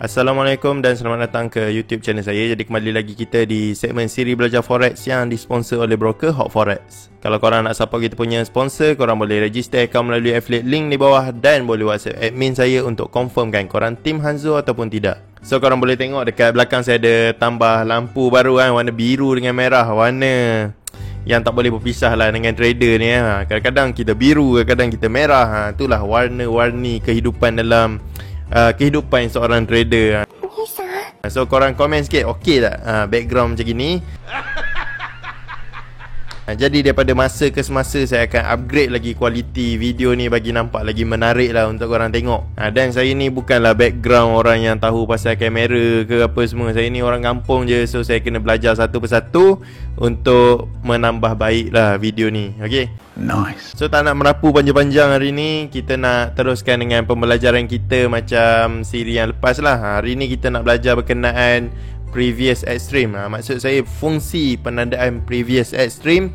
Assalamualaikum dan selamat datang ke YouTube channel saya. Jadi kembali lagi kita di segmen siri belajar forex yang disponsor oleh broker Hot Forex. Kalau korang nak support kita punya sponsor, korang boleh register akaun melalui affiliate link di bawah dan boleh WhatsApp admin saya untuk confirmkan korang tim Hanzo ataupun tidak. So korang boleh tengok dekat belakang saya ada tambah lampu baru kan, warna biru dengan merah, warna yang tak boleh berpisah lah dengan trader ni. Kadang-kadang kita biru, kadang-kadang kita merah. Itulah warna-warni kehidupan dalam kehidupan seorang trader. So korang komen sikit, okey tak background macam gini? Jadi daripada masa ke semasa saya akan upgrade lagi kualiti video ni bagi nampak lagi menarik lah untuk korang tengok. Dan saya ni bukanlah background orang yang tahu pasal kamera ke apa semua. Saya ni orang kampung je, so saya kena belajar satu persatu untuk menambah baik lah video ni. Okay, nice. So tak nak merapu panjang-panjang hari ni, kita nak teruskan dengan pembelajaran kita macam siri yang lepas lah. Hari ni kita nak belajar berkenaan previous extreme. Maksud saya fungsi penandaan previous extreme.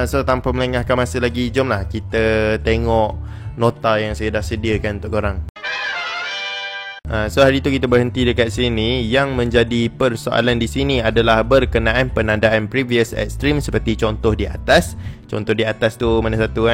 So tanpa melengahkan masa lagi, jomlah kita tengok nota yang saya dah sediakan untuk korang. So hari tu kita berhenti dekat sini. Yang menjadi persoalan di sini adalah berkenaan penandaan previous extreme seperti contoh di atas. Contoh di atas tu mana satu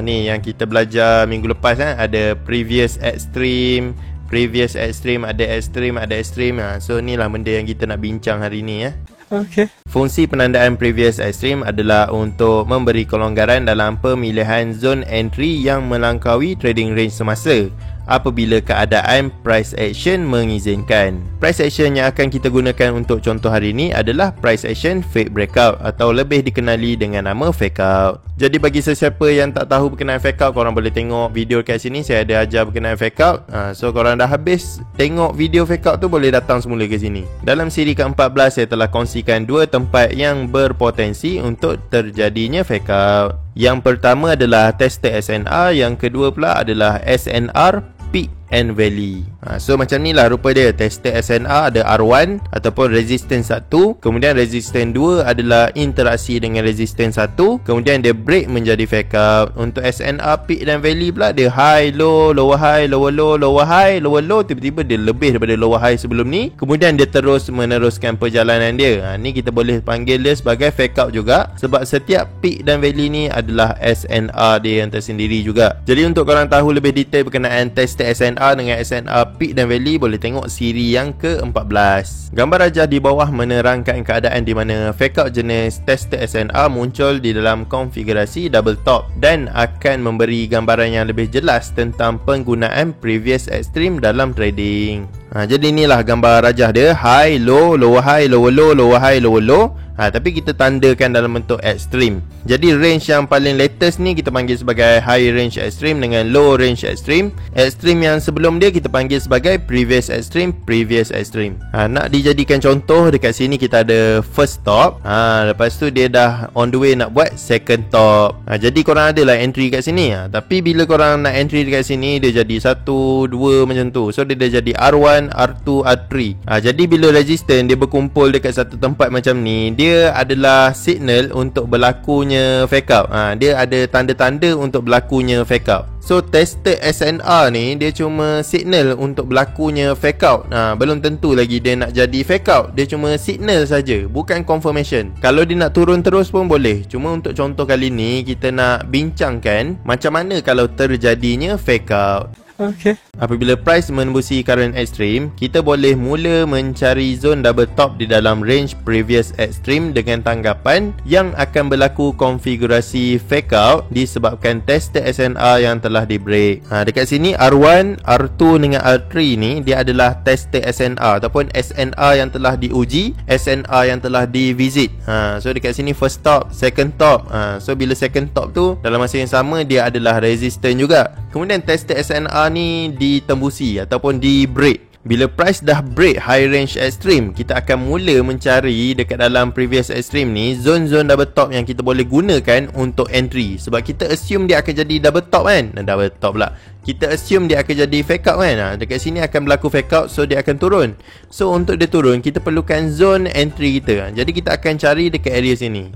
ni yang kita belajar minggu lepas ada previous extreme, previous extreme, ada extreme, ada extreme. So inilah benda yang kita nak bincang hari ni Okay. Fungsi penandaan previous extreme adalah untuk memberi kelonggaran dalam pemilihan zone entry yang melangkaui trading range semasa apabila keadaan price action mengizinkan. Price action yang akan kita gunakan untuk contoh hari ini adalah price action fake breakout atau lebih dikenali dengan nama fake out. Jadi bagi sesiapa yang tak tahu berkenaan fake out, korang boleh tengok video kat sini, saya ada ajar berkenaan fake out. So korang dah habis tengok video fake out tu, boleh datang semula ke sini. Dalam siri ke-14 saya telah kongsikan dua tempat yang berpotensi untuk terjadinya fake out. Yang pertama adalah tester SNR, yang kedua pula adalah SNR Peak and Valley. So macam ni lah rupa dia. Tester SNR ada R1 ataupun resistance 1, kemudian resistance 2 adalah interaksi dengan resistance 1, kemudian dia break menjadi fake out. Untuk SNR Peak dan Valley pula dia high low, lower high, lower low, lower high, lower low, tiba-tiba dia lebih daripada lower high sebelum ni, kemudian dia terus meneruskan perjalanan dia. Ni kita boleh panggil dia sebagai fake out juga, sebab setiap Peak dan Valley ni adalah SNR dia yang tersendiri juga. Jadi untuk korang tahu lebih detail berkenaan tester SNR dengan SNR Peak dan Valley, boleh tengok siri yang ke-14. Gambar rajah di bawah menerangkan keadaan di mana fake out jenis tester SNR muncul di dalam konfigurasi double top dan akan memberi gambaran yang lebih jelas tentang penggunaan previous extreme dalam trading. Jadi inilah gambar rajah dia, high, low, lower high, lower low, lower high, lower low. Tapi kita tandakan dalam bentuk extreme. Jadi range yang paling latest ni kita panggil sebagai high range extreme dengan low range extreme. Extreme yang sebelum dia kita panggil sebagai previous extreme, previous extreme. Nak dijadikan contoh, dekat sini kita ada first top. Lepas tu dia dah on the way nak buat second top. Jadi korang ada lah entry kat sini. Tapi bila korang nak entry dekat sini, dia jadi 1, 2 macam tu. So dia dah jadi R1, R2, R3. Jadi bila resistance dia berkumpul dekat satu tempat macam ni, dia adalah signal untuk berlakunya fake out. Dia ada tanda-tanda untuk berlakunya fake out. So tester SNR ni dia cuma signal untuk berlakunya fake out. Belum tentu lagi dia nak jadi fake out. Dia cuma signal saja, bukan confirmation. Kalau dia nak turun terus pun boleh. Cuma untuk contoh kali ni kita nak bincangkan macam mana kalau terjadinya fake out. Apabila price menembusi current extreme, kita boleh mula mencari zone double top di dalam range previous extreme dengan tanggapan yang akan berlaku konfigurasi fake out disebabkan tester SNR yang telah di break. Dekat sini R1, R2 dengan R3 ni dia adalah tester SNR ataupun SNR yang telah diuji, SNR yang telah di visit. So dekat sini first top, second top. So bila second top tu dalam masa yang sama dia adalah resistance juga. Kemudian tester SNR ni ditembusi ataupun di break. Bila price dah break high range extreme, kita akan mula mencari dekat dalam previous extreme ni zone-zone double top yang kita boleh gunakan untuk entry. Sebab kita assume dia akan jadi double top kan. Double top pula, kita assume dia akan jadi fake out kan. Dekat sini akan berlaku fake out, so dia akan turun. So untuk dia turun, kita perlukan zone entry kita. Jadi kita akan cari dekat area sini.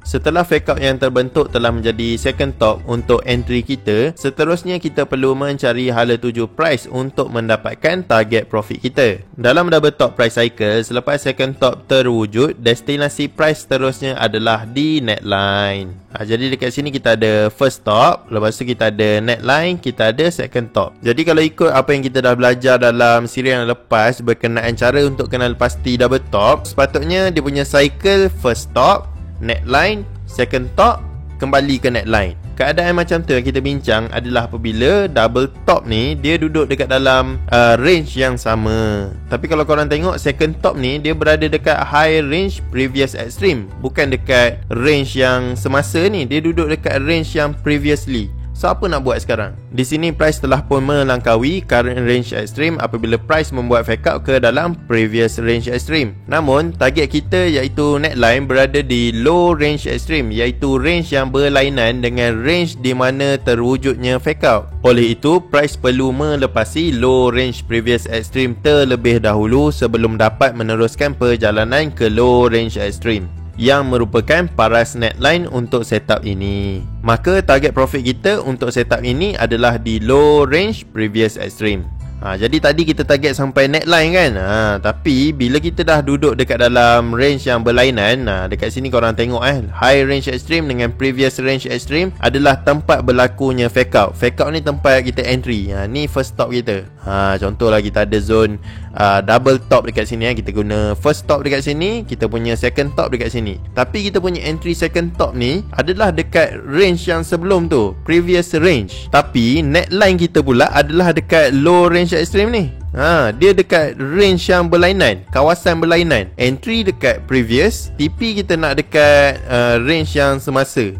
Setelah fake out yang terbentuk telah menjadi second top untuk entry kita, seterusnya kita perlu mencari hala tuju price untuk mendapatkan target profit kita. Dalam double top price cycle, selepas second top terwujud, destinasi price seterusnya adalah di neckline. Jadi dekat sini kita ada first top, lepas tu kita ada neckline, kita ada second top. Jadi kalau ikut apa yang kita dah belajar dalam siri yang lepas berkenaan cara untuk kenal pasti double top, sepatutnya dia punya cycle first top, neckline, second top, kembali ke neckline. Keadaan macam tu yang kita bincang adalah apabila double top ni dia duduk dekat dalam range yang sama. Tapi kalau korang tengok second top ni dia berada dekat high range previous extreme, bukan dekat range yang semasa ni, dia duduk dekat range yang previously. So apa nak buat sekarang? Di sini price telah pun melangkaui current range extreme apabila price membuat fake out ke dalam previous range extreme. Namun target kita iaitu neckline berada di low range extreme, iaitu range yang berlainan dengan range di mana terwujudnya fake out. Oleh itu price perlu melepasi low range previous extreme terlebih dahulu sebelum dapat meneruskan perjalanan ke low range extreme yang merupakan paras neckline untuk setup ini. Maka target profit kita untuk setup ini adalah di low range previous extreme. Jadi tadi kita target sampai neckline kan. Tapi bila kita dah duduk dekat dalam range yang berlainan, dekat sini korang tengok high range extreme dengan previous range extreme adalah tempat berlakunya fake out. Fake out ni tempat kita entry. Ni first top kita. Contohlah kita ada zone double top dekat sini, kita guna first top dekat sini, kita punya second top dekat sini. Tapi kita punya entry second top ni adalah dekat range yang sebelum tu, previous range. Tapi neckline kita pula adalah dekat low range extreme ni. Dia dekat range yang berlainan, kawasan berlainan. Entry dekat previous, TP kita nak dekat range yang semasa.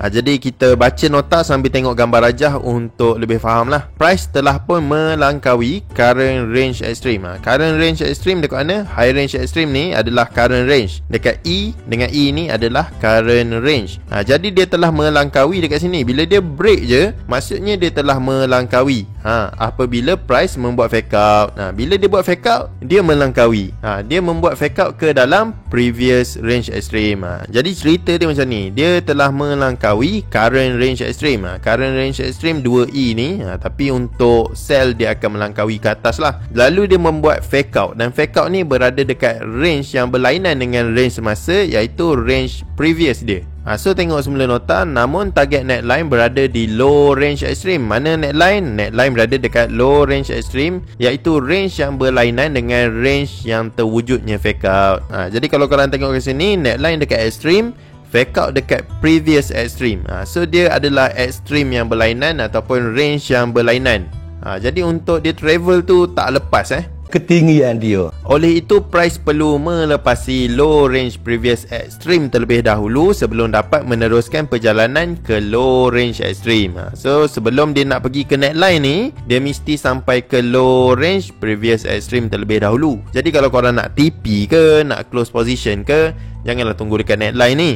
Jadi kita baca nota sambil tengok gambar rajah untuk lebih faham lah. Price telah pun melangkaui current range extreme. Current range extreme dekat mana? High range extreme ni adalah current range. Dekat E dengan E ni adalah current range. Jadi dia telah melangkaui dekat sini. Bila dia break je, maksudnya dia telah melangkaui. Apabila price membuat fake out. Bila dia buat fake out, dia melangkaui. Dia membuat fake out ke dalam previous range extreme. Jadi cerita dia macam ni. Dia telah melangkaui current range extreme. Current range extreme 2E ni, tapi untuk sell dia akan melangkaui ke atas lah. Lalu dia membuat fake out, dan fake out ni berada dekat range yang berlainan dengan range semasa, iaitu range previous dia. So tengok semula nota. Namun target neckline berada di low range extreme. Mana neckline? Neckline berada dekat low range extreme, iaitu range yang berlainan dengan range yang terwujudnya fake out. Jadi kalau korang tengok ke sini, neckline dekat extreme, fake out dekat previous extreme. So dia adalah extreme yang berlainan ataupun range yang berlainan. Jadi untuk dia travel tu tak lepas ketinggian dia. Oleh itu price perlu melepasi low range previous extreme terlebih dahulu sebelum dapat meneruskan perjalanan ke low range extreme. So sebelum dia nak pergi ke neckline ni, dia mesti sampai ke low range previous extreme terlebih dahulu. Jadi kalau korang nak TP ke, nak close position ke, janganlah tunggu dekat neckline ni.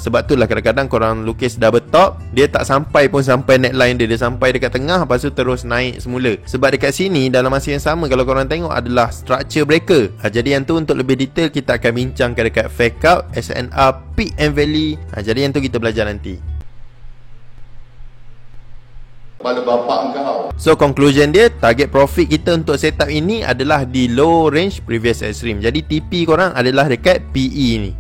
Sebab tu lah kadang-kadang korang lukis double top, dia tak sampai pun sampai neckline dia. Dia sampai dekat tengah, lepas tu terus naik semula. Sebab dekat sini dalam masa yang sama, kalau korang tengok adalah structure breaker. Jadi yang tu untuk lebih detail kita akan bincangkan dekat fake out, SNR, peak and valley. Jadi yang tu kita belajar nanti. Pada bapak kau. So conclusion dia, target profit kita untuk setup ini adalah di low range previous extreme. Jadi TP korang adalah dekat PE ni.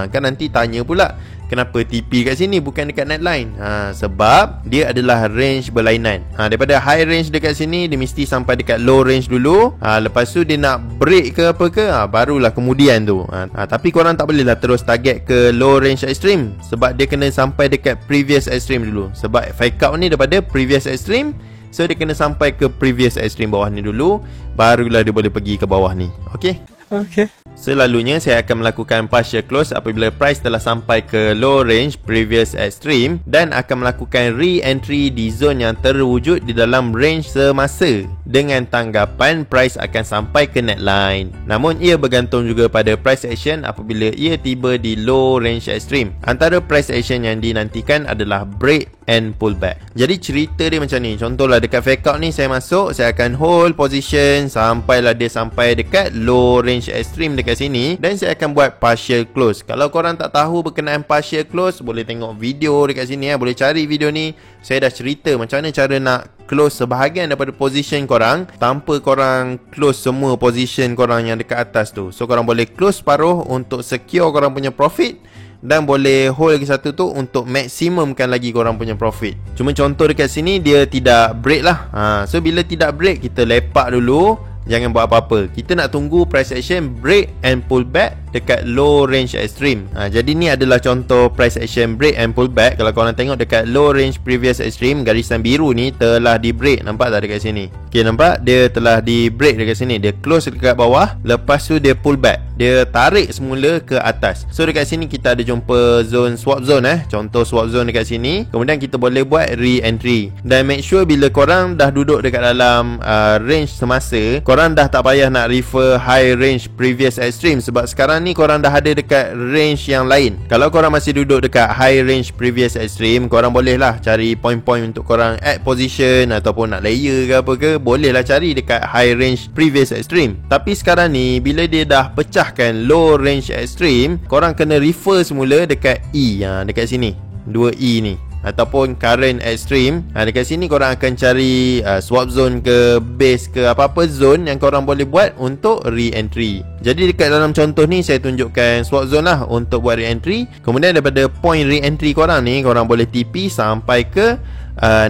Kan nanti tanya pula, kenapa TP kat sini bukan dekat neckline? Sebab dia adalah range berlainan. Daripada high range dekat sini, dia mesti sampai dekat low range dulu. Lepas tu dia nak break ke apa ke, barulah kemudian tu. Tapi korang tak boleh lah terus target ke low range extreme, sebab dia kena sampai dekat previous extreme dulu. Sebab fake out ni daripada previous extreme, so dia kena sampai ke previous extreme bawah ni dulu, barulah dia boleh pergi ke bawah ni. Okay? Okay. Selalunya saya akan melakukan partial close apabila price telah sampai ke low range previous extreme dan akan melakukan re-entry di zone yang terwujud di dalam range semasa dengan tanggapan price akan sampai ke neckline. Namun ia bergantung juga pada price action apabila ia tiba di low range extreme. Antara price action yang dinantikan adalah break and pullback. Jadi cerita dia macam ni. Contohlah dekat fake out ni, saya masuk, saya akan hold position sampailah dia sampai dekat low range range extreme dekat sini, dan saya akan buat partial close. Kalau korang tak tahu berkenaan partial close, boleh tengok video dekat sini boleh cari video ni. Saya dah cerita macam mana cara nak close sebahagian daripada position korang tanpa korang close semua position korang yang dekat atas tu. So korang boleh close separuh untuk secure korang punya profit, dan boleh hold lagi satu tu untuk maksimumkan lagi korang punya profit. Cuma contoh dekat sini dia tidak break lah. So bila tidak break, kita lepak dulu, jangan buat apa-apa. Kita nak tunggu price action break and pull back dekat low range extreme. Jadi ni adalah contoh price action break and pull back. Kalau korang tengok dekat low range previous extreme, garisan biru ni telah di break. Nampak tak dekat sini? Okay, nampak? Dia telah di break dekat sini. Dia close dekat bawah, lepas tu dia pull back. Dia tarik semula ke atas. So dekat sini kita ada jumpa zone swap zone Contoh swap zone dekat sini. Kemudian kita boleh buat re-entry. Dan make sure bila korang dah duduk dekat dalam range semasa, korang dah tak payah nak refer high range previous extreme, sebab sekarang ni korang dah ada dekat range yang lain. Kalau korang masih duduk dekat high range previous extreme, korang boleh lah cari point-point untuk korang add position ataupun nak layer ke apa ke, boleh lah cari dekat high range previous extreme. Tapi sekarang ni bila dia dah pecahkan low range extreme, korang kena refer semula dekat E, dekat sini 2E ni, ataupun current extreme. Dekat sini korang akan cari swap zone ke base ke apa-apa zone yang korang boleh buat untuk re-entry. Jadi dekat dalam contoh ni saya tunjukkan swap zone lah untuk buat re-entry. Kemudian daripada point re-entry korang ni, korang boleh TP sampai ke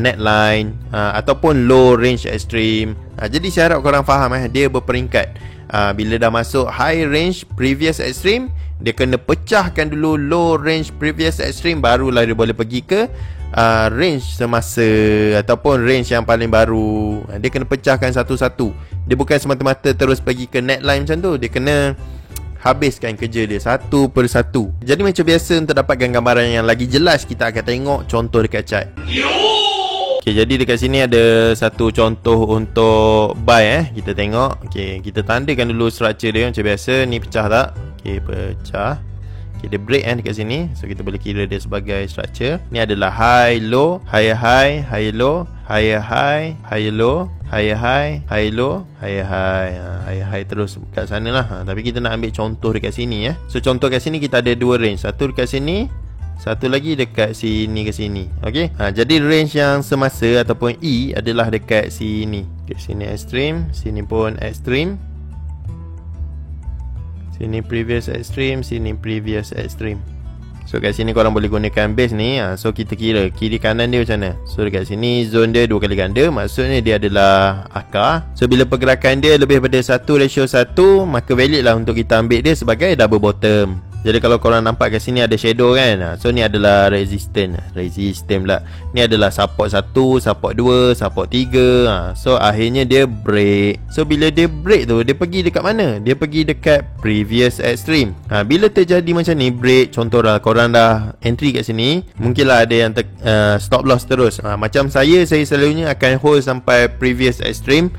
neckline ataupun low range extreme. Jadi saya harap korang faham dia berperingkat. Bila dah masuk high range previous extreme, dia kena pecahkan dulu low range previous extreme, barulah dia boleh pergi ke range semasa ataupun range yang paling baru. Dia kena pecahkan satu-satu. Dia bukan semata-mata terus pergi ke neckline macam tu. Dia kena habiskan kerja dia satu per satu. Jadi macam biasa, untuk dapatkan gambaran yang lagi jelas, kita akan tengok contoh dekat chart. Okay, jadi dekat sini ada satu contoh untuk buy Kita tengok. Okay, kita tandakan dulu structure dia macam biasa. Ni pecah tak? Okay, pecah. Okay, dia break dekat sini. So kita boleh kira dia sebagai structure. Ni adalah high low, higher high, higher low, higher high, higher low, higher high, higher low, higher high. Higher high terus kat sana lah. Tapi kita nak ambil contoh dekat sini So contoh kat sini kita ada dua range. Satu dekat sini, satu lagi dekat sini ke sini. Okey. Jadi range yang semasa ataupun E adalah dekat sini. Okay, sini extreme, sini pun extreme. Sini previous extreme, sini previous extreme. So kat sini korang boleh gunakan base ni. So kita kira kiri kanan dia macam mana. So dekat sini zone dia 2 kali ganda, maksudnya dia adalah akar. So bila pergerakan dia lebih pada 1:1, maka valid lah untuk kita ambil dia sebagai double bottom. Jadi kalau korang nampak kat sini ada shadow kan. So ni adalah resistance pula. Ni adalah support 1, support 2, support 3. So akhirnya dia break. So bila dia break tu, dia pergi dekat mana? Dia pergi dekat previous extreme. Bila terjadi macam ni break, contoh lah korang dah entry kat sini, mungkinlah ada yang stop loss terus. Macam saya selalunya akan hold sampai previous extreme.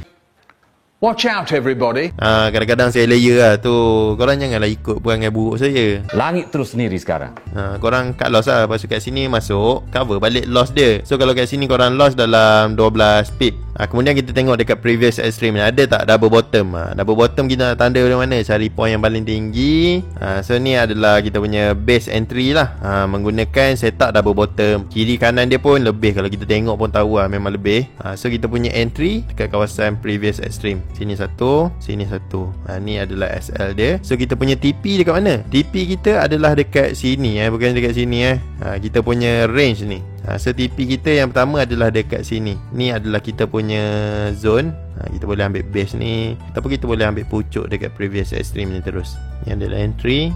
Watch out everybody. Kadang-kadang saya layer lah tu. Korang janganlah ikut perangai buruk saya. Langit terus sendiri sekarang. Korang cut loss lah. Lepas tu kat sini masuk, cover balik loss dia. So kalau kat sini korang loss dalam 12 pip. Kemudian kita tengok dekat previous extreme, ada tak double bottom? Double bottom kita nak tanda dari mana? Cari point yang paling tinggi. So ni adalah kita punya base entry lah. Menggunakan setup double bottom. Kiri kanan dia pun lebih. Kalau kita tengok pun tahu lah, memang lebih. So kita punya entry dekat kawasan previous extreme. Sini satu, sini satu. Ni adalah SL dia. So kita punya TP dekat mana? TP kita adalah dekat sini bukan dekat sini kita punya range ni. So TP kita yang pertama adalah dekat sini. Ni adalah kita punya zone. Kita boleh ambil base ni, ataupun kita boleh ambil pucuk dekat previous extreme ni terus. Ni adalah entry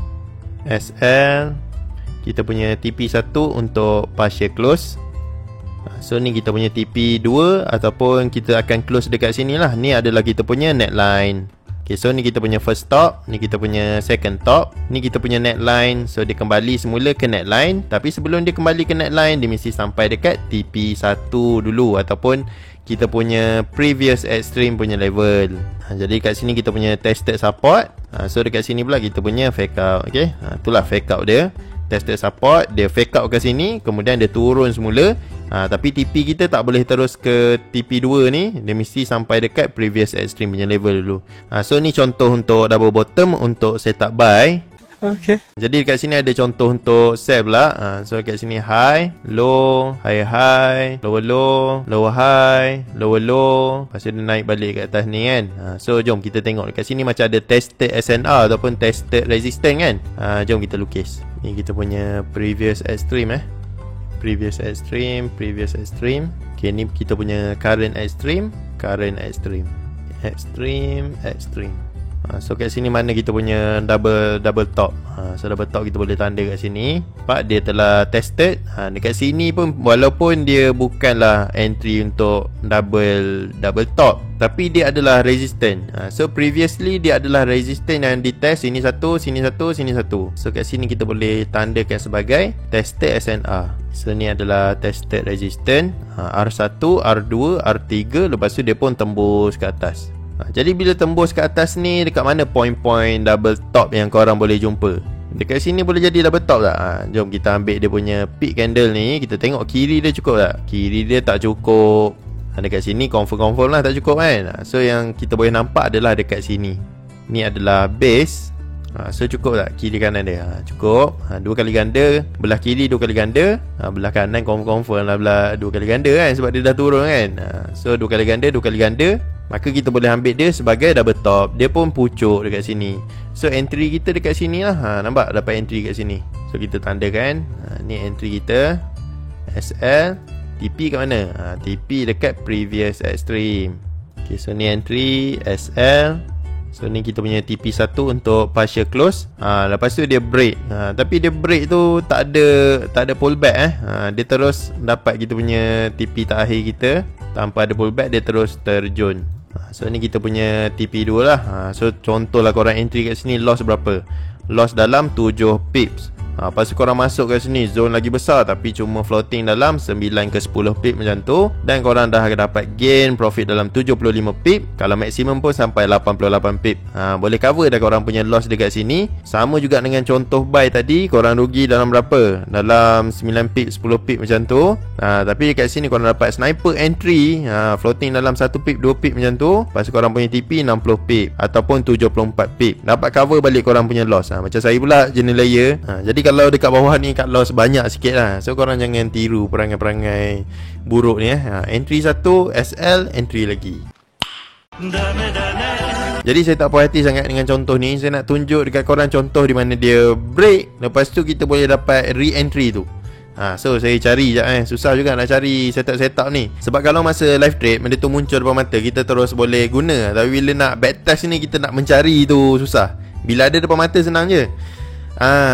SL. Kita punya TP1 untuk partial close. So ni kita punya TP2, ataupun kita akan close dekat sini lah. Ni adalah kita punya neckline. Okay, so ni kita punya first top, ni kita punya second top, ni kita punya neckline. So dia kembali semula ke neckline. Tapi sebelum dia kembali ke neckline, dia mesti sampai dekat TP1 dulu, ataupun kita punya previous extreme punya level. Jadi kat sini kita punya tested support. So dekat sini pula kita punya fake out. Okay, itulah fake out dia. Tested support, dia fake out ke sini, kemudian dia turun semula Tapi TP kita tak boleh terus ke TP2 ni. Dia mesti sampai dekat previous extreme punya level dulu. So ni contoh untuk double bottom untuk setup buy. Okay. Jadi dekat sini ada contoh untuk sell pula. So dekat sini high, low, high, lower low, lower high, lower low. Lepas tu dia naik balik kat atas ni kan. So jom kita tengok dekat sini macam ada tested SNR ataupun tested resistance kan. Jom kita lukis. Ni kita punya previous extreme previous extreme. Okay, ni kita punya current extreme. So kat sini mana kita punya double top. So double top kita boleh tanda kat sini. Nampak dia telah tested. Dekat sini pun walaupun dia bukanlah entry untuk double top, tapi dia adalah resistant. So previously dia adalah resistant yang ditest. Sini satu. So kat sini kita boleh tandakan sebagai tested SNR. So ni adalah tested resistant, R1, R2, R3. Lepas tu dia pun tembus ke atas. Jadi bila tembus ke atas ni, dekat mana point-point double top yang korang boleh jumpa? Dekat sini boleh jadi double top tak? Jom kita ambil dia punya peak candle ni. Kita tengok kiri dia cukup tak? Kiri dia tak cukup. Dekat sini confirm lah tak cukup kan? So yang kita boleh nampak adalah dekat sini. Ni adalah base. So cukup tak kiri kanan dia? Cukup. 2 kali ganda. Belah kiri 2 kali ganda. Belah kanan confirm lah belah 2 kali ganda kan, sebab dia dah turun kan. So 2 kali ganda. Maka kita boleh ambil dia sebagai double top. Dia pun pucuk dekat sini. So entry kita dekat sini lah. Nampak dapat entry kat sini. So kita tandakan. Ni entry kita SL. TP kat mana? TP dekat previous extreme. Okay, so ni entry SL. So ni kita punya TP1 untuk partial close. Lepas tu dia break. Tapi dia break tu tak ada pullback dia terus dapat kita punya TP terakhir kita. Tanpa ada pullback dia terus terjun. So ni kita punya TP2 lah. So contohlah korang entry kat sini, loss berapa? Loss dalam 7 pips. Lepas tu korang masuk kat sini, zone lagi besar tapi cuma floating dalam 9 ke 10 pip macam tu. Dan korang dah dapat gain profit dalam 75 pip. Kalau maksimum pun sampai 88 pip. Boleh cover dah korang punya loss dekat sini. Sama juga dengan contoh buy tadi. Korang rugi dalam berapa? Dalam 9 pip, 10 pip macam tu. Tapi dekat sini korang dapat sniper entry, floating dalam 1 pip, 2 pip macam tu. Lepas tu korang punya TP 60 pip ataupun 74 pip. Dapat cover balik korang punya loss. Macam saya pula jenis layer. Jadi kalau dekat bawah ni cut loss banyak sikit lah. So korang jangan tiru perangai-perangai buruk ni Entry 1 SL, entry lagi. Jadi saya tak puas hati sangat dengan contoh ni. Saya nak tunjuk dekat korang contoh di mana dia break. Lepas tu kita boleh dapat re-entry tu. So saya cari je susah juga nak cari setup ni. Sebab kalau masa live trade benda tu muncul depan mata, kita terus boleh guna. Tapi bila nak backtest ni, kita nak mencari tu susah. Bila ada depan mata senang je.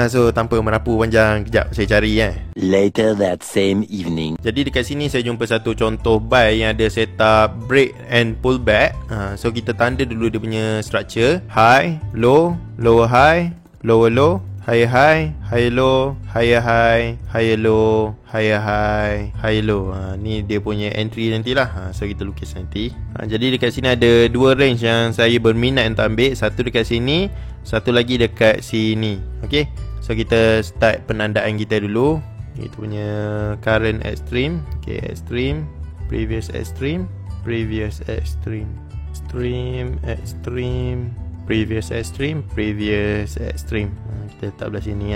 So tanpa merapu panjang, kejap saya cari Later that same evening. Jadi dekat sini saya jumpa satu contoh buy yang ada setup break and pullback. So kita tanda dulu dia punya structure. High, low, lower high, lower low, higher high, higher low, higher high, higher low, higher high, higher low. Ni dia punya entry nantilah. So kita lukis nanti. Jadi dekat sini ada 2 range yang saya berminat untuk ambil. Satu dekat sini, satu lagi dekat sini. Okay, so kita start penandaan kita dulu. Kita punya current extreme. Okay, extreme, previous extreme, previous extreme, extreme, extreme, previous extreme, previous extreme. Kita letak belah sini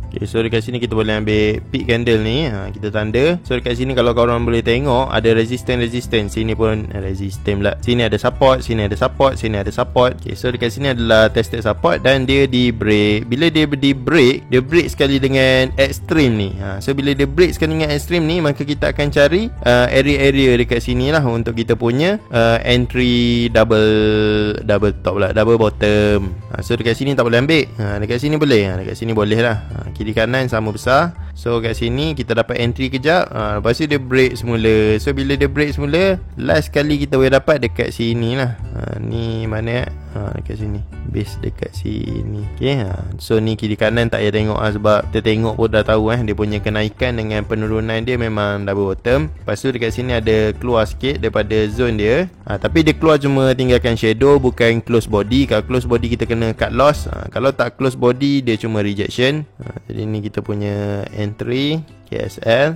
Okay, so dekat sini kita boleh ambil peak candle ni. Kita tanda. So dekat sini kalau korang boleh tengok, ada resistance. Sini pun resistance pula. Sini ada support, sini ada support, sini ada support. Okay, so dekat sini adalah tested support dan dia di break. Bila dia di break, dia break sekali dengan extreme ni. So bila dia break sekali dengan extreme ni, maka kita akan cari area-area dekat sini lah untuk kita punya entry double top lah, double bottom. So dekat sini tak boleh ambil. Dekat sini boleh. Dekat sini boleh lah. Kiri kanan sama besar. So kat sini kita dapat entry kejap. Lepas tu dia break semula. So bila dia break semula, last kali kita boleh dapat dekat sini lah. Ni mana dekat sini, base dekat sini. Okay, so ni kiri kanan tak payah tengok sebab kita tengok pun dah tahu dia punya kenaikan dengan penurunan dia memang double bottom. Lepas tu dekat sini ada keluar sikit daripada zone dia. Tapi dia keluar cuma tinggalkan shadow, bukan close body. Kalau close body kita kena cut loss. Kalau tak close body dia cuma rejection. Jadi ni kita punya entry KSL.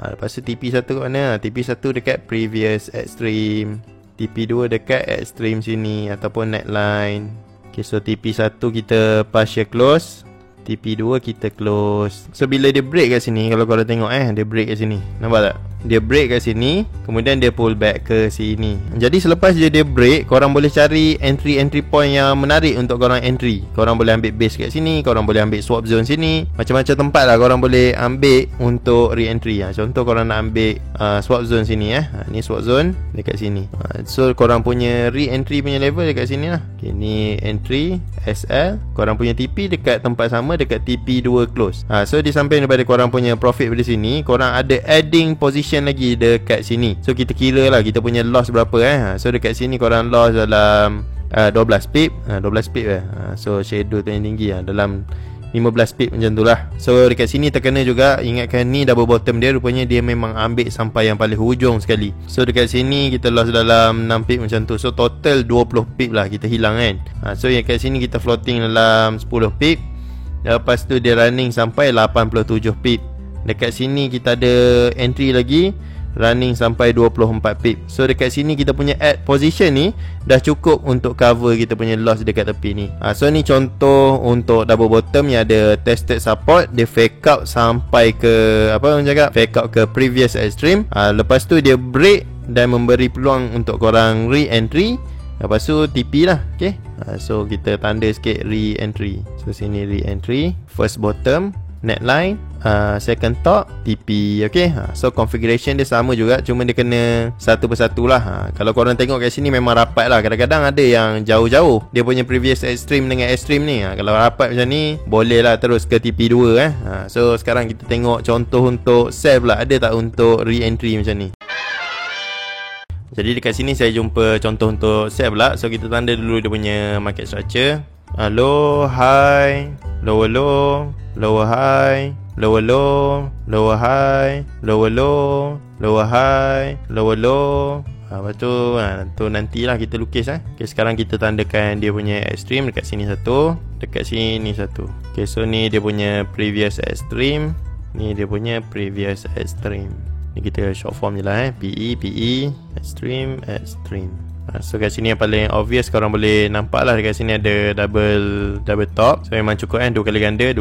Lepas tu TP1 kat mana? TP1 dekat previous extreme, TP2 dekat extreme sini ataupun neckline. Okay, so TP1 kita partial close, TP2 kita close. So bila dia break kat sini, kalau korang tengok dia break kat sini, nampak tak? Dia break kat sini, kemudian dia pull back ke sini. Jadi selepas dia break, korang boleh cari entry point yang menarik untuk korang entry. Korang boleh ambil base kat sini, korang boleh ambil swap zone sini. Macam-macam tempat lah korang boleh ambil untuk re-entry. Contoh korang nak ambil swap zone sini. Ni swap zone dekat sini. So korang punya re-entry punya level dekat sini lah. Okay, ni entry SL. Korang punya TP dekat tempat sama, dekat TP2 close. So di samping daripada korang punya profit pada sini, korang ada adding position lagi dekat sini. So kita kira lah kita punya loss berapa. So dekat sini korang loss dalam 12 pip. 12 pip so shadow tu yang tinggi dalam 15 pip macam tu lah. So dekat sini terkena juga, ingatkan ni double bottom dia, rupanya dia memang ambil sampai yang paling hujung sekali. So dekat sini kita loss dalam 6 pip macam tu. So total 20 pip lah kita hilang kan. So yang kat sini kita floating dalam 10 pip. Lepas tu dia running sampai 87 pip. Dekat sini kita ada entry lagi, running sampai 24 pip. So dekat sini kita punya add position ni dah cukup untuk cover kita punya loss dekat tepi ni. So ni contoh untuk double bottom yang ada tested support. Dia fake out sampai ke apa orang cakap, fake out ke previous extreme. Lepas tu dia break dan memberi peluang untuk korang re-entry. Lepas tu TP lah. Okay, so kita tanda sikit re-entry. So sini re-entry, first bottom, neckline, second top, TP. Okay, so configuration dia sama juga, cuma dia kena satu persatu lah. Kalau korang tengok kat sini memang rapat lah. Kadang-kadang ada yang jauh-jauh dia punya previous extreme dengan extreme ni. Kalau rapat macam ni, boleh lah terus ke TP2 So sekarang kita tengok contoh untuk sell pula. Ada tak untuk re-entry macam ni? Jadi dekat sini saya jumpa contoh untuk sell pula. So kita tanda dulu dia punya market structure. Low, high, lower low, lower high, lower low, lower high, lower low, lower high, lower low. Lepas tu nantilah kita lukis Okay, sekarang kita tandakan dia punya extreme. Dekat sini satu, dekat sini satu. Okay, so ni dia punya previous extreme, ni dia punya previous extreme. Ni kita short form je lah PE, extreme, extreme. So kat sini yang paling obvious korang boleh nampak lah, dekat sini ada double top. So memang cukup dua kali ganda.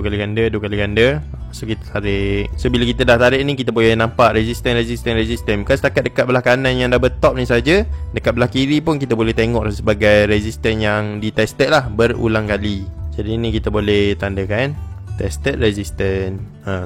So kita tarik. So bila kita dah tarik ni, kita boleh nampak resistance. Bukan setakat dekat belah kanan yang double top ni saja, dekat belah kiri pun kita boleh tengok sebagai resistance yang ditested lah berulang kali. Jadi ni kita boleh tandakan tested resistance.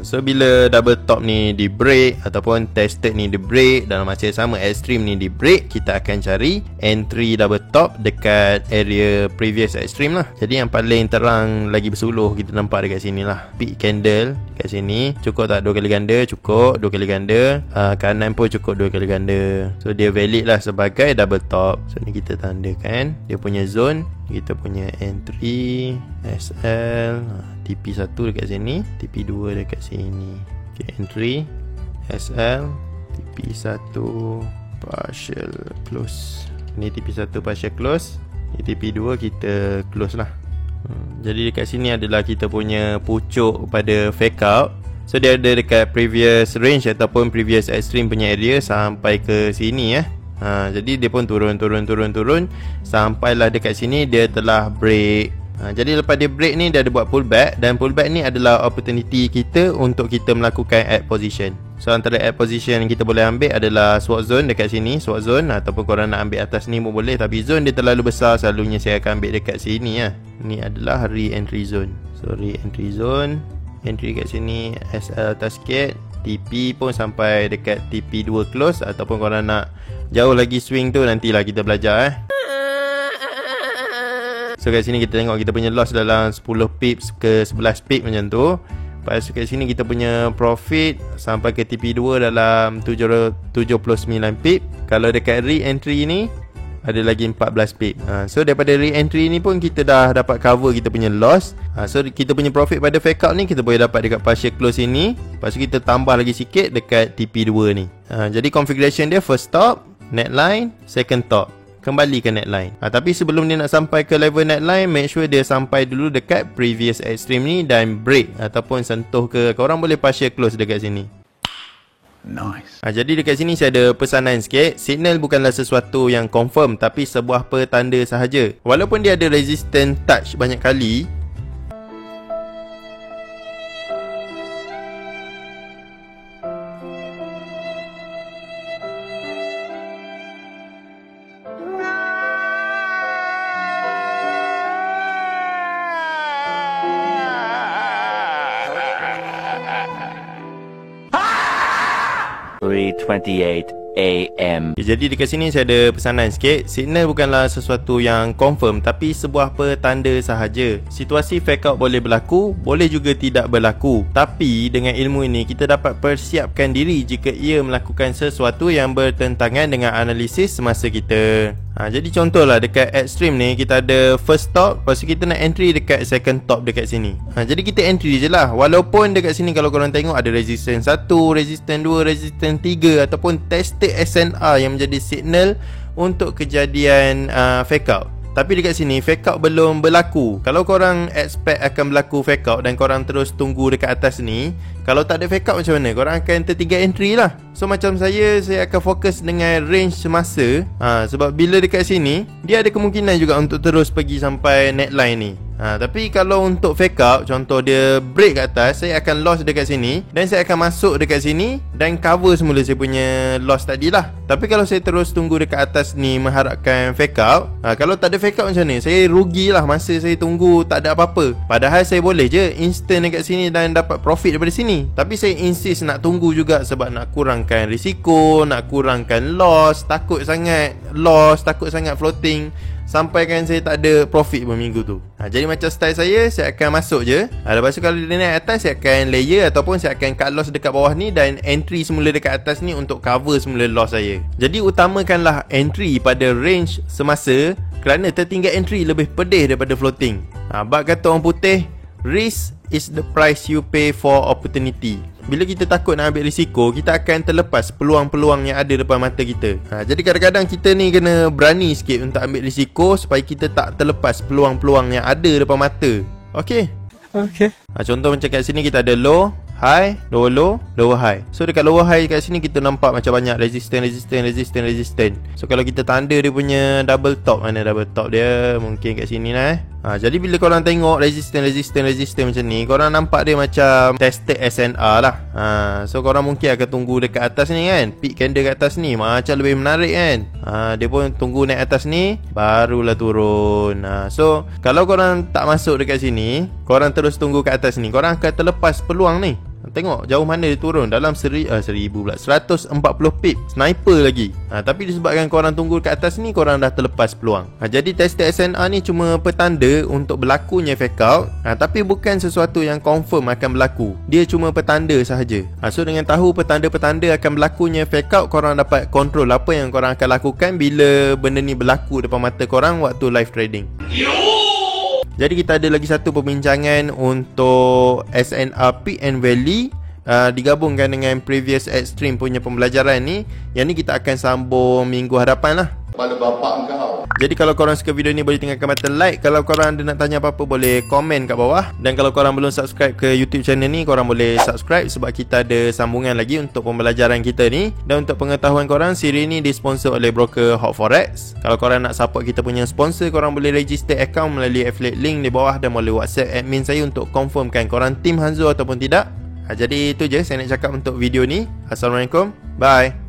So bila double top ni di break ataupun tested ni di break, dalam masa yang sama extreme ni di break, kita akan cari entry double top dekat area previous extreme lah. Jadi yang paling terang lagi bersuluh kita nampak dekat sini lah, peak candle dekat sini. Cukup tak 2 kali ganda? Cukup 2 kali ganda. Kanan pun cukup 2 kali ganda. So dia valid lah sebagai double top. So ni kita tandakan dia punya zone, kita punya entry SL, TP1 dekat sini, TP2 dekat sini. Okay, entry SL, TP1 partial close. Ni TP1 partial close, ni TP2 kita close lah. Jadi dekat sini adalah kita punya pucuk pada fake out. So dia ada dekat previous range ataupun previous extreme punya area sampai ke sini jadi dia pun turun sampailah dekat sini dia telah break. Jadi lepas dia break ni, dia ada buat pullback, dan pullback ni adalah opportunity kita untuk kita melakukan add position. So antara add position yang kita boleh ambil adalah swap zone dekat sini, swap zone, ataupun korang nak ambil atas ni pun boleh, tapi zone dia terlalu besar, selalunya saya akan ambil dekat sini Ni adalah re-entry zone. So re-entry zone, entry kat sini SL atas sikit, TP pun sampai dekat TP2 close, ataupun korang nak jauh lagi swing tu nantilah kita belajar So kat sini kita tengok kita punya loss dalam 10 pips ke 11 pip macam tu. Lepas kat sini kita punya profit sampai ke TP2 dalam 79 pip. Kalau dekat re-entry ni ada lagi 14 pip. So daripada re-entry ni pun kita dah dapat cover kita punya loss. So kita punya profit pada fake out ni kita boleh dapat dekat partial close ini. Lepas tu kita tambah lagi sikit dekat TP2 ni. Jadi configuration dia first top, neckline, second top, kembali ke neckline. Tapi sebelum dia nak sampai ke level neckline, make sure dia sampai dulu dekat previous extreme ni dan break ataupun sentuh ke, korang boleh partial close dekat sini. Nice. Jadi dekat sini saya ada pesanan sikit. Signal bukanlah sesuatu yang confirm, tapi sebuah petanda sahaja. Walaupun dia ada resistance touch banyak kali, (3:28 a.m. jadi dekat sini saya ada pesanan sikit. Signal bukanlah sesuatu yang confirm, tapi sebuah petanda sahaja. Situasi fake out boleh berlaku, boleh juga tidak berlaku. Tapi dengan ilmu ini kita dapat persiapkan diri jika ia melakukan sesuatu yang bertentangan dengan analisis semasa kita. Jadi contohlah dekat extreme ni kita ada first top, lepas tu kita nak entry dekat second top dekat sini. Jadi kita entry je lah. Walaupun dekat sini kalau korang tengok ada resistance 1, resistance 2, resistance 3 ataupun tested SNR yang menjadi signal untuk kejadian fake out. Tapi dekat sini fake out belum berlaku. Kalau korang expect akan berlaku fake out dan korang terus tunggu dekat atas ni, kalau tak ada fake out macam mana? Korang akan tertinggal entry lah. So macam saya akan fokus dengan range semasa. Sebab bila dekat sini dia ada kemungkinan juga untuk terus pergi sampai neckline ni. Tapi kalau untuk fake out, contoh dia break kat atas, saya akan loss dekat sini dan saya akan masuk dekat sini dan cover semula saya punya loss tadi lah. Tapi kalau saya terus tunggu dekat atas ni mengharapkan fake out, kalau tak ada fake out macam ni, saya rugilah masa saya tunggu tak ada apa-apa. Padahal saya boleh je instant dekat sini dan dapat profit daripada sini. Tapi saya insist nak tunggu juga sebab nak kurangkan risiko, nak kurangkan loss, takut sangat loss, takut sangat floating sampai kan saya tak ada profit berminggu tu. Jadi macam style saya akan masuk je. Lepas tu kalau dia naik atas, saya akan layer ataupun saya akan cut loss dekat bawah ni dan entry semula dekat atas ni untuk cover semula loss saya. Jadi utamakanlah entry pada range semasa kerana tertinggal entry lebih pedih daripada floating. Bab kata orang putih, risk is the price you pay for opportunity. Bila kita takut nak ambil risiko, kita akan terlepas peluang-peluang yang ada depan mata kita. Jadi kadang-kadang kita ni kena berani sikit untuk ambil risiko supaya kita tak terlepas peluang-peluang yang ada depan mata. Okay. Contoh macam kat sini kita ada low, high, lower low, lower high. So dekat lower high kat sini kita nampak macam banyak resistance. So kalau kita tanda dia punya double top, mana double top dia? Mungkin kat sini lah. Jadi bila korang tengok resistance macam ni, korang nampak dia macam tested SNR lah. So korang mungkin akan tunggu dekat atas ni kan, peak candle kat atas ni macam lebih menarik kan. Dia pun tunggu naik atas ni barulah turun. So kalau korang tak masuk dekat sini, korang terus tunggu kat atas ni, korang akan terlepas peluang ni. Tengok jauh mana dia turun, dalam 140 pip, sniper lagi. Tapi disebabkan korang tunggu kat atas ni, korang dah terlepas peluang. Jadi tested SNR ni cuma petanda untuk berlakunya fake out, tapi bukan sesuatu yang confirm akan berlaku. Dia cuma petanda sahaja. So dengan tahu petanda-petanda akan berlakunya fake out, korang dapat kontrol apa yang korang akan lakukan bila benda ni berlaku depan mata korang waktu live trading. Jadi kita ada lagi satu perbincangan untuk SNR Peak and Valley, digabungkan dengan previous extreme punya pembelajaran ni. Yang ni kita akan sambung minggu hadapan lah. Pada bapak kau. Jadi kalau korang suka video ni, boleh tinggalkan button like. Kalau korang ada nak tanya apa-apa, boleh komen kat bawah. Dan kalau korang belum subscribe ke YouTube channel ni, korang boleh subscribe sebab kita ada sambungan lagi untuk pembelajaran kita ni. Dan untuk pengetahuan korang, siri ni disponsor oleh broker Hot Forex. Kalau korang nak support kita punya sponsor, korang boleh register account melalui affiliate link di bawah dan boleh WhatsApp admin saya untuk confirmkan korang tim Hanzo ataupun tidak. Jadi itu je saya nak cakap untuk video ni. Assalamualaikum. Bye.